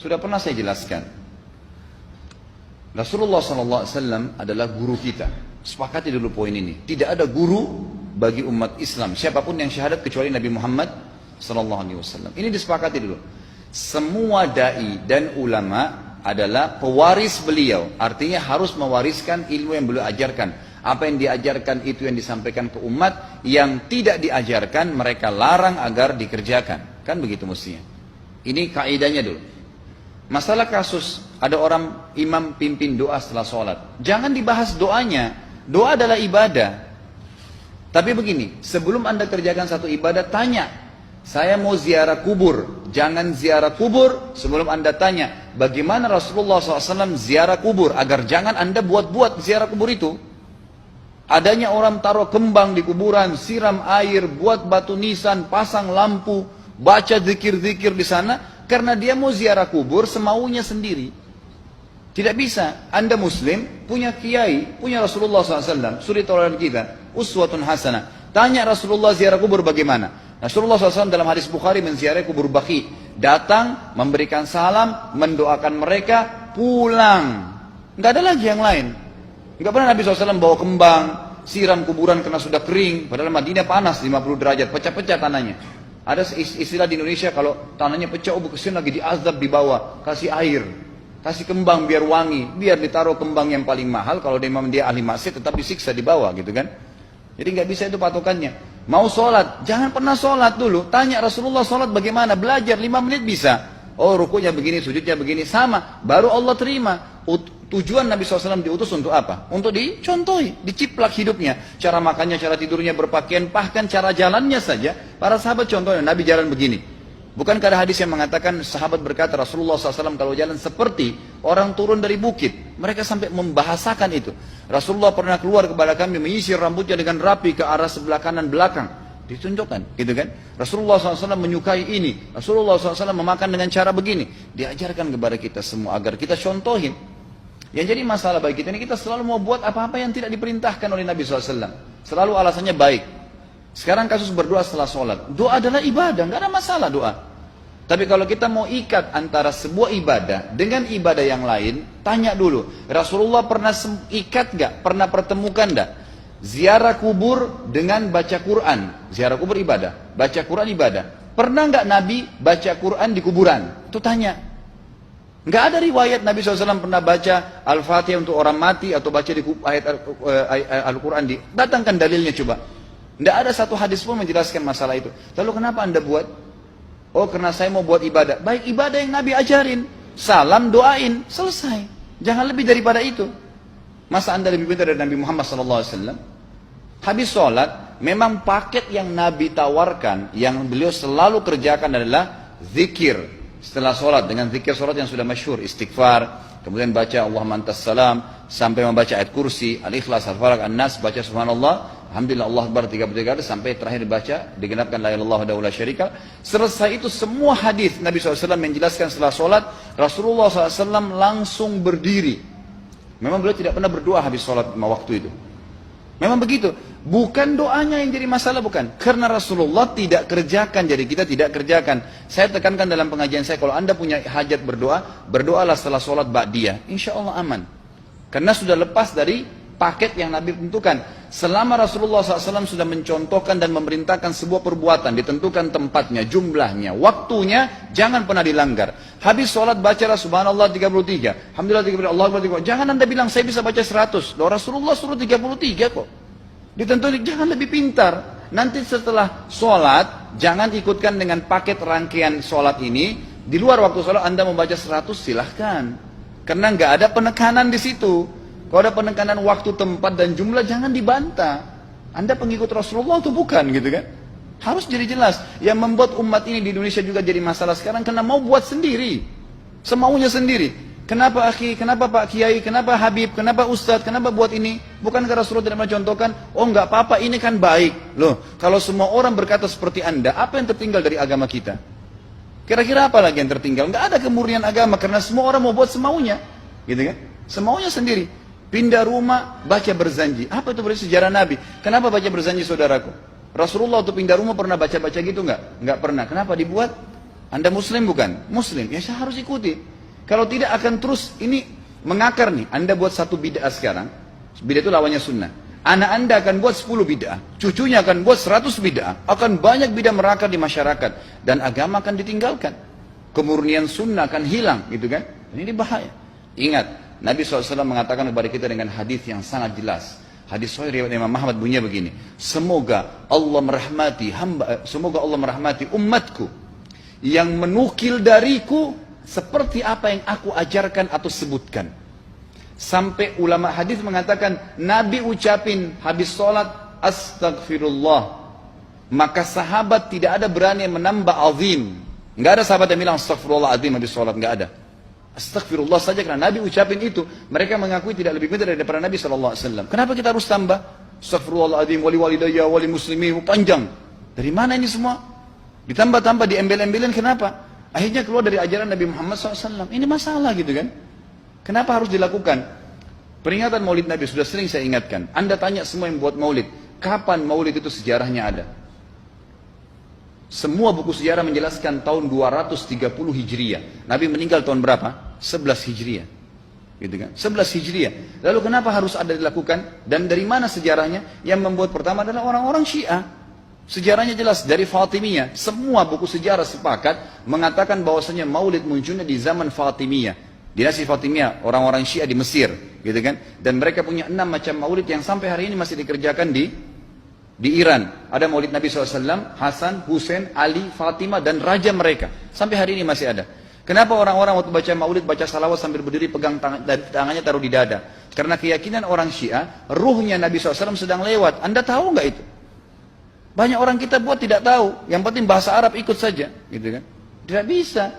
Sudah pernah saya jelaskan. Rasulullah SAW adalah guru kita. Sepakati dulu poin ini. Tidak ada guru bagi umat Islam siapapun yang syahadat kecuali Nabi Muhammad SAW. Ini disepakati dulu. Semua dai dan ulama adalah pewaris beliau. Artinya harus mewariskan ilmu yang beliau ajarkan. Apa yang diajarkan itu yang disampaikan ke umat. Yang tidak diajarkan mereka larang agar dikerjakan. Kan begitu mestinya. Ini kaidahnya dulu. Masalah kasus ada orang imam pimpin doa setelah sholat, jangan dibahas doanya. Doa adalah ibadah. Tapi begini, sebelum anda kerjakan satu ibadah, tanya, saya mau ziarah kubur. Jangan ziarah kubur sebelum anda tanya bagaimana Rasulullah SAW ziarah kubur, agar jangan anda buat-buat ziarah kubur itu. Adanya orang taruh kembang di kuburan, siram air, buat batu nisan, pasang lampu, baca zikir-zikir di sana. Karena dia mau ziarah kubur semaunya sendiri. Tidak bisa. Anda muslim, punya kiai, punya Rasulullah SAW, suri tauladan kita, uswatun hasanah. Tanya Rasulullah ziarah kubur bagaimana? Rasulullah SAW dalam hadis Bukhari menziarahi kubur Baqi. Datang, memberikan salam, mendoakan mereka, pulang. Nggak ada lagi yang lain. Nggak pernah Nabi SAW bawa kembang, siram kuburan karena sudah kering. Padahal Madinah panas 50 derajat, pecah-pecah tanahnya. Ada istilah di Indonesia kalau tanahnya pecah, kesian lagi diazab di bawah, kasih air, kasih kembang biar wangi, biar ditaruh kembang yang paling mahal. Kalau dia ahli maksiat tetap disiksa di bawah, gitu kan? Jadi nggak bisa itu patokannya. Mau sholat, jangan pernah sholat dulu. Tanya Rasulullah sholat bagaimana, belajar 5 menit bisa. Oh rukunya begini, sujudnya begini, sama. Baru Allah terima. Tujuan Nabi SAW diutus untuk apa? Untuk dicontohi, diciplak hidupnya. Cara makannya, cara tidurnya, berpakaian, bahkan cara jalannya saja. Para sahabat contohnya, Nabi jalan begini. Bukankah ada hadis yang mengatakan, sahabat berkata, Rasulullah SAW kalau jalan seperti orang turun dari bukit. Mereka sampai membahasakan itu. Rasulullah pernah keluar kepada kami, menyisir rambutnya dengan rapi ke arah sebelah kanan belakang. Ditunjukkan, gitu kan? Rasulullah SAW menyukai ini. Rasulullah SAW memakan dengan cara begini. Diajarkan kepada kita semua agar kita contohin. Yang jadi masalah bagi kita ini, kita selalu mau buat apa-apa yang tidak diperintahkan oleh Nabi SAW. Selalu alasannya baik. Sekarang kasus berdoa setelah sholat. Doa adalah ibadah, nggak ada masalah doa. Tapi kalau kita mau ikat antara sebuah ibadah dengan ibadah yang lain, tanya dulu, Rasulullah pernah ikat nggak? Pernah pertemukan nggak? Ziarah kubur dengan baca Quran. Ziarah kubur ibadah, baca Quran ibadah. Pernah nggak Nabi baca Quran di kuburan? Itu tanya. Nggak ada riwayat Nabi SAW pernah baca Al-Fatihah untuk orang mati atau baca di ayat Al-Quran. Datangkan dalilnya coba. Nggak ada satu hadis pun menjelaskan masalah itu. Lalu kenapa anda buat? Oh karena saya mau buat ibadah. Baik, ibadah yang Nabi ajarin. Salam, doain, selesai. Jangan lebih daripada itu. Masa anda lebih pintar dari Nabi Muhammad SAW? Habis sholat, memang paket yang Nabi tawarkan, yang beliau selalu kerjakan adalah zikir. Setelah sholat, dengan zikir sholat yang sudah masyhur, istighfar, kemudian baca Allahumma antas salam, sampai membaca ayat kursi, al-ikhlas, al-falaq, an-nas, baca subhanallah, alhamdulillah, Allah akbar 33 kali, sampai terakhir baca, digenapkan la ilaha illallah wahdahu la syarika. Selesai itu semua hadis Nabi SAW menjelaskan setelah sholat, Rasulullah SAW langsung berdiri. Memang beliau tidak pernah berdoa habis sholat waktu itu. Memang begitu. Bukan doanya yang jadi masalah, bukan. Karena Rasulullah tidak kerjakan, jadi kita tidak kerjakan. Saya tekankan dalam pengajian saya, kalau anda punya hajat berdoa, berdoalah setelah sholat ba'diyah. Insya Allah aman. Karena sudah lepas dari paket yang Nabi tentukan. Selama Rasulullah SAW sudah mencontohkan dan memerintahkan sebuah perbuatan, ditentukan tempatnya, jumlahnya, waktunya, jangan pernah dilanggar. Habis sholat bacalah subhanallah 33, alhamdulillah 33, Allah akbar 33. Jangan anda bilang saya bisa baca 100. Loh, Rasulullah suruh 33 kok. Ditentukan, jangan lebih pintar. Nanti setelah sholat, jangan ikutkan dengan paket rangkaian sholat ini. Di luar waktu sholat anda membaca 100, silahkan. Karena nggak ada penekanan di situ. Kalau ada penekanan waktu, tempat, dan jumlah, jangan dibantah. Anda pengikut Rasulullah atau bukan, gitu kan? Harus jadi jelas. Yang membuat umat ini di Indonesia juga jadi masalah sekarang, karena mau buat sendiri. Semaunya sendiri. Kenapa akhi, kenapa Pak Kiai, kenapa Habib, kenapa Ustadz, kenapa buat ini? Bukankah Rasulullah tidak mencontohkan? Oh nggak apa-apa, ini kan baik. Loh, kalau semua orang berkata seperti anda, apa yang tertinggal dari agama kita? Kira-kira apa lagi yang tertinggal? Nggak ada kemurnian agama, karena semua orang mau buat semaunya. Gitu kan? Semaunya sendiri. Pindah rumah, baca berzanji. Apa itu berarti sejarah Nabi? Kenapa baca berzanji, saudaraku? Rasulullah waktu pindah rumah pernah baca-baca gitu nggak? Nggak pernah. Kenapa dibuat? Anda muslim bukan? Muslim. Ya saya harus ikuti. Kalau tidak akan terus ini mengakar nih. Anda buat satu bid'ah sekarang, bid'ah itu lawannya sunnah. Anak Anda akan buat 10 bid'ah, cucunya akan buat 100 bid'ah, akan banyak bid'ah merakar di masyarakat, dan agama akan ditinggalkan. Kemurnian sunnah akan hilang, gitu kan? Ini bahaya. Ingat, Nabi SAW mengatakan kepada kita dengan hadis yang sangat jelas. Hadis sahih riwayat Imam Ahmad bunyinya begini. Semoga Allah merahmati umatku yang menukil dariku seperti apa yang aku ajarkan atau sebutkan. Sampai ulama hadis mengatakan Nabi ucapin habis sholat astagfirullah, maka sahabat tidak ada berani yang menambah azim. Enggak ada sahabat yang bilang astagfirullah azim habis sholat, enggak ada. Astagfirullah saja karena Nabi ucapin itu. Mereka mengakui tidak lebih pintar daripada Nabi SAW. Kenapa kita harus tambah? Astagfirullahaladzim, wali walidayya, wali muslimin, panjang. Dari mana ini semua? Ditambah-tambah, diembel-embelin, kenapa? Akhirnya keluar dari ajaran Nabi Muhammad SAW. Ini masalah gitu kan? Kenapa harus dilakukan? Peringatan maulid Nabi sudah sering saya ingatkan. Anda tanya semua yang buat maulid, kapan maulid itu sejarahnya ada? Semua buku sejarah menjelaskan tahun 230 Hijriah. Nabi meninggal tahun berapa? 11 Hijriah. Gitu kan? 11 Hijriah. Lalu kenapa harus ada dilakukan? Dan dari mana sejarahnya? Yang membuat pertama adalah orang-orang Syiah. Sejarahnya jelas dari Fatimiyah. Semua buku sejarah sepakat mengatakan bahwasanya maulid munculnya di zaman Fatimiyah. Dinasti Fatimiyah, orang-orang Syiah di Mesir, gitu kan? Dan mereka punya 6 macam maulid yang sampai hari ini masih dikerjakan di Iran. Ada maulid Nabi SAW, Hasan, Husain, Ali, Fatimah, dan raja mereka. Sampai hari ini masih ada. Kenapa orang-orang waktu baca maulid, baca salawat sambil berdiri pegang tangannya taruh di dada? Karena keyakinan orang Syiah, ruhnya Nabi SAW sedang lewat. Anda tahu nggak itu? Banyak orang kita buat tidak tahu. Yang penting bahasa Arab ikut saja, gitu kan? Tidak bisa.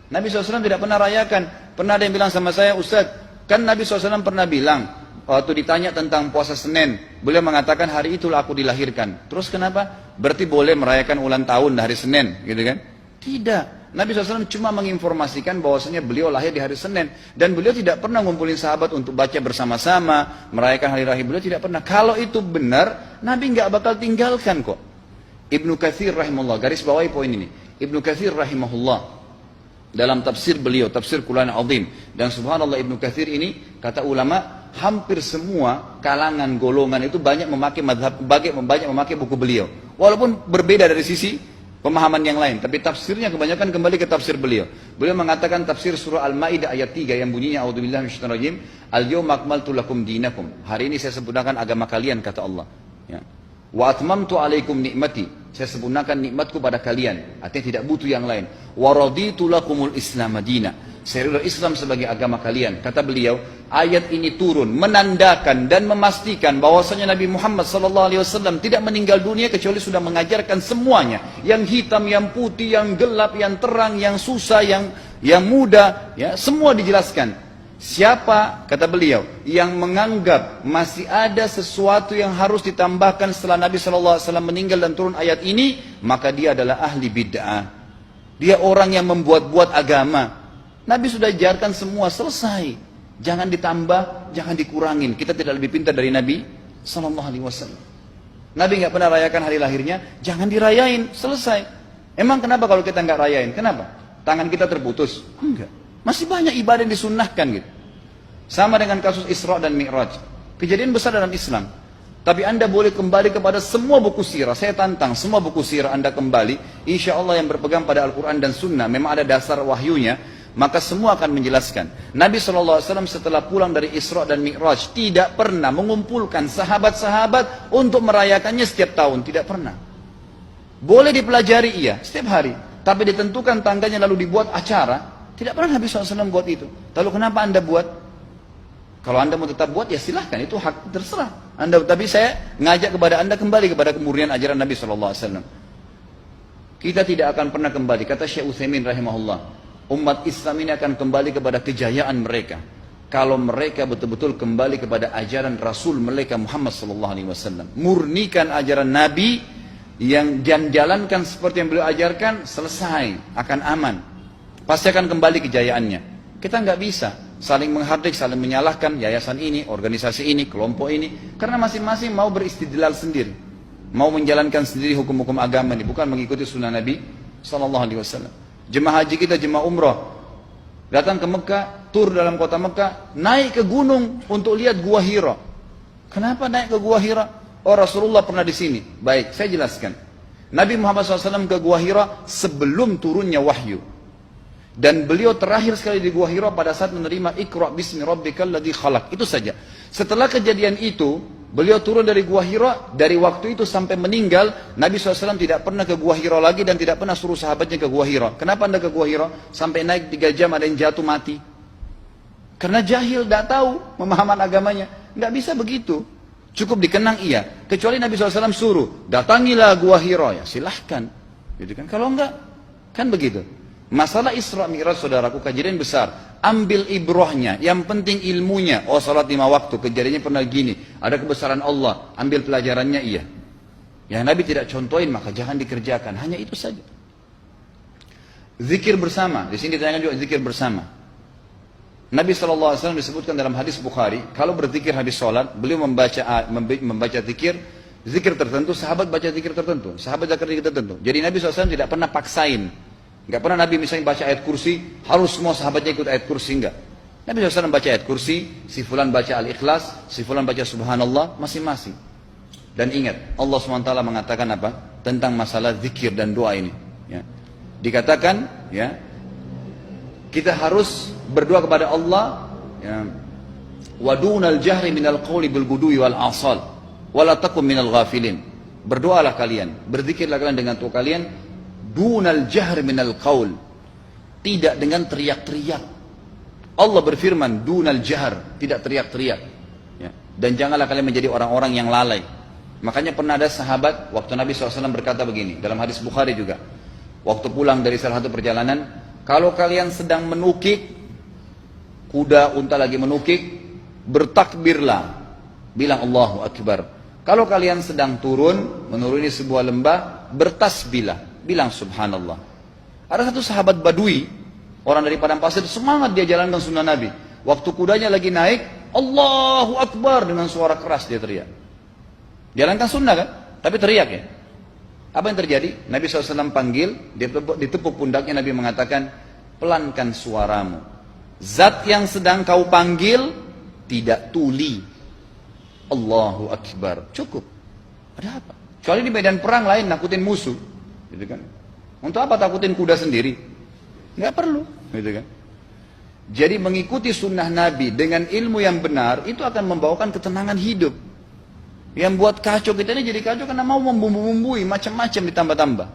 Nabi SAW tidak pernah rayakan. Pernah ada yang bilang sama saya, Ustaz, kan Nabi SAW pernah bilang, waktu ditanya tentang puasa Senin, beliau mengatakan hari itulah aku dilahirkan. Terus kenapa? Berarti boleh merayakan ulang tahun hari Senin, gitu kan? Tidak. Nabi SAW cuma menginformasikan bahwasanya beliau lahir di hari Senin. Dan beliau tidak pernah ngumpulin sahabat untuk baca bersama-sama, merayakan hari raya. Beliau tidak pernah. Kalau itu benar, Nabi nggak bakal tinggalkan kok. Ibnu Katsir rahimahullah, garis bawahi poin ini. Ibnu Katsir rahimahullah, dalam tafsir beliau, tafsir Quran Azim. Dan subhanallah Ibnu Katsir ini, kata ulama, hampir semua kalangan golongan itu banyak memakai banyak memakai buku beliau. Walaupun berbeda dari sisi pemahaman yang lain, tapi tafsirnya kebanyakan kembali ke tafsir beliau. Beliau mengatakan tafsir surah Al-Maidah ayat 3 yang bunyinya a'udzubillahi minasyaitonir rajim, al-yauma akmaltu lakum dinakum. Hari ini saya sempurnakan agama kalian, kata Allah. Ya. Wa atmamtu alaikum nikmati. Saya sempurnakan nikmatku pada kalian. Artinya tidak butuh yang lain. Wa raditu lakumul Islam madina. Saya ridha Islam sebagai agama kalian. Kata beliau, ayat ini turun menandakan dan memastikan bahwasanya Nabi Muhammad SAW tidak meninggal dunia kecuali sudah mengajarkan semuanya. Yang hitam, yang putih, yang gelap, yang terang, yang susah, yang muda, ya, semua dijelaskan. Siapa, kata beliau, yang menganggap masih ada sesuatu yang harus ditambahkan setelah Nabi SAW meninggal dan turun ayat ini, maka dia adalah ahli bid'ah. Dia orang yang membuat-buat agama. Nabi sudah ajarkan semua, selesai. Jangan ditambah, jangan dikurangin. Kita tidak lebih pintar dari Nabi SAW. Nabi nggak pernah rayakan hari lahirnya, jangan dirayain, selesai. Emang kenapa kalau kita nggak rayain? Kenapa? Tangan kita terputus? Enggak. Masih banyak ibadah yang disunnahkan gitu. Sama dengan kasus Isra dan Mi'raj. Kejadian besar dalam Islam. Tapi Anda boleh kembali kepada semua buku sirah. Saya tantang semua buku sirah Anda kembali. Insya Allah yang berpegang pada Al-Quran dan Sunnah, memang ada dasar wahyunya, maka semua akan menjelaskan. Nabi SAW setelah pulang dari Isra dan Mi'raj tidak pernah mengumpulkan sahabat-sahabat untuk merayakannya setiap tahun. Tidak pernah. Boleh dipelajari iya, setiap hari. Tapi ditentukan tanggalnya lalu dibuat acara. Tidak pernah Nabi SAW buat itu. Lalu kenapa Anda buat? Kalau Anda mau tetap buat, ya silahkan. Itu hak terserah Anda. Tapi saya ngajak kepada Anda kembali kepada kemurnian ajaran Nabi SAW. Kita tidak akan pernah kembali. Kata Syekh Utsaimin rahimahullah, umat Islam ini akan kembali kepada kejayaan mereka kalau mereka betul-betul kembali kepada ajaran Rasul mereka Muhammad SAW. Murnikan ajaran Nabi yang jalankan seperti yang beliau ajarkan, selesai, akan aman. Pasti akan kembali kejayaannya. Kita nggak bisa saling menghardik, saling menyalahkan yayasan ini, organisasi ini, kelompok ini, karena masing-masing mau beristidlal sendiri, mau menjalankan sendiri hukum-hukum agama ini, bukan mengikuti sunnah Nabi SAW. Jemaah haji kita, jemaah umrah, datang ke Mekah, tur dalam kota Mekah, naik ke gunung untuk lihat Gua Hira. Kenapa naik ke Gua Hira? Oh, Rasulullah pernah di sini. Baik, saya jelaskan. Nabi Muhammad SAW ke Gua Hira sebelum turunnya wahyu. Dan beliau terakhir sekali di Gua Hira pada saat menerima Iqra bismi rabbikal ladzi khalaq. Itu saja. Setelah kejadian itu, beliau turun dari Gua Hira. Dari waktu itu sampai meninggal, Nabi SAW tidak pernah ke Gua Hira lagi dan tidak pernah suruh sahabatnya ke Gua Hira. Kenapa anda ke Gua Hira? Sampai naik 3 jam ada yang jatuh mati. Karena jahil, tidak tahu pemahaman agamanya. Nggak bisa begitu. Cukup dikenang iya. Kecuali Nabi SAW suruh, datangilah Gua Hira. Ya silahkan. Gitu kan? Kalau enggak, kan begitu. Masalah Isra Mi'raj, saudaraku, kejadian besar. Ambil ibrahnya, yang penting ilmunya. Oh, salat 5 waktu, kejadiannya pernah gini. Ada kebesaran Allah, ambil pelajarannya iya. Yang Nabi tidak contohin, maka jangan dikerjakan. Hanya itu saja. Zikir bersama, di sini ditanyakan juga zikir bersama. Nabi SAW disebutkan dalam hadis Bukhari, kalau berzikir habis sholat, beliau membaca zikir tertentu, sahabat baca zikir tertentu, sahabat baca zikir tertentu. Jadi Nabi SAW tidak pernah paksain. Enggak pernah Nabi misalnya baca ayat kursi, harus semua sahabatnya ikut ayat kursi, enggak. Nabi SAW baca ayat kursi, si fulan baca al-ikhlas, si fulan baca subhanallah, masing-masing. Dan ingat, Allah SWT mengatakan apa? Tentang masalah zikir dan doa ini. Ya. Dikatakan, ya, kita harus berdoa kepada Allah, ya, wadunal jahri minal qawli bil gudui wal asal, wala takum minal ghafilin. Berdoalah kalian, berzikirlah kalian dengan doa kalian, dunal jahr minal qaul, tidak dengan teriak-teriak. Allah berfirman dunal jahr, tidak teriak-teriak, ya. Dan janganlah kalian menjadi orang-orang yang lalai. Makanya pernah ada sahabat, waktu Nabi SAW berkata begini, dalam hadis Bukhari juga, waktu pulang dari salah satu perjalanan, kalau kalian sedang menukik, kuda unta lagi menukik, bertakbirlah, bilang Allahu Akbar. Kalau kalian sedang menuruni sebuah lembah, bertasbihlah, bilang subhanallah. Ada satu sahabat badui, orang dari padang pasir, semangat dia jalankan sunnah Nabi. Waktu kudanya lagi naik, Allahu Akbar, dengan suara keras dia teriak. Jalankan sunnah kan? Tapi teriak ya. Apa yang terjadi? Nabi SAW panggil, ditepuk pundaknya, Nabi mengatakan, pelankan suaramu. Zat yang sedang kau panggil tidak tuli. Allahu Akbar. Cukup. Ada apa? Kecuali di medan perang lain nakutin musuh. Gitu kan? Untuk apa takutin kuda sendiri? Nggak perlu, gitu kan? Jadi mengikuti sunnah Nabi dengan ilmu yang benar itu akan membawakan ketenangan hidup. Yang buat kacau kita ini jadi kacau karena mau membumbu-bumbui macam-macam ditambah-tambah.